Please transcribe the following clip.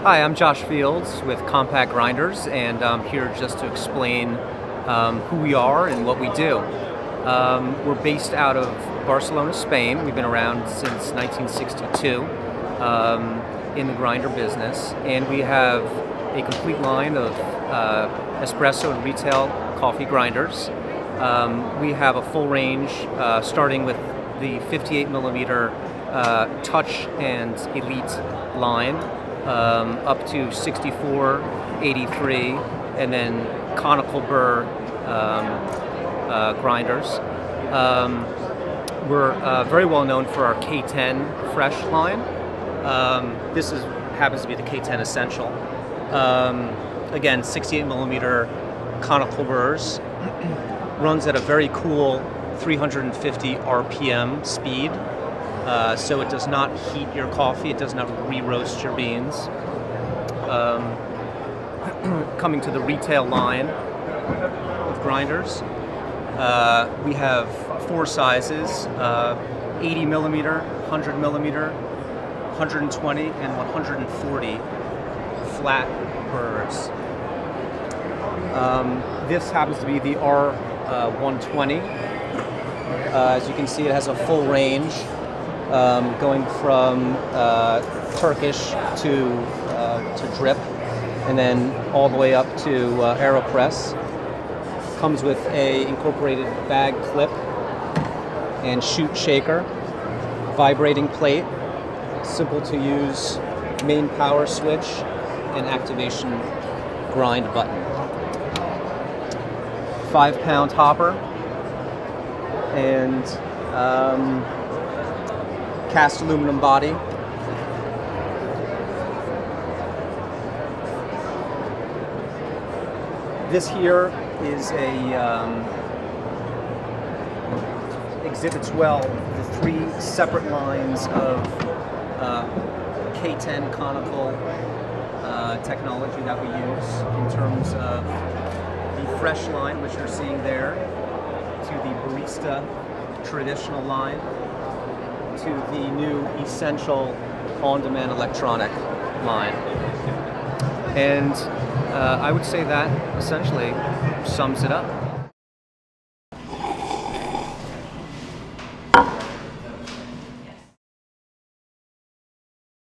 Hi, I'm Josh Fields with Compak Grinders, and I'm here just to explain who we are and what we do. We're based out of Barcelona, Spain. We've been around since 1962 in the grinder business, and we have a complete line of espresso and retail coffee grinders. We have a full range starting with the 58 millimeter touch and elite line, up to 64, 83, and then conical burr grinders. We're very well known for our K10 fresh line. This happens to be the K10 Essential. Again, 68 millimeter conical burrs. Runs at a very cool 350 RPM speed. So it does not heat your coffee, it does not re-roast your beans. Coming to the retail line of grinders, we have four sizes, 80 millimeter, 100 millimeter, 120, and 140 flat burrs. This happens to be the R120. As you can see, it has a full range. Going from Turkish to drip, and then all the way up to AeroPress. Comes with a incorporated bag clip and chute shaker, vibrating plate, simple to use main power switch, and activation grind button. 5-pound hopper, and cast aluminum body. This here is exhibits well the three separate lines of K10 conical technology that we use in terms of the fresh line, which you're seeing there, to the barista traditional line, to the new Essential on-demand electronic line. And I would say that essentially sums it up.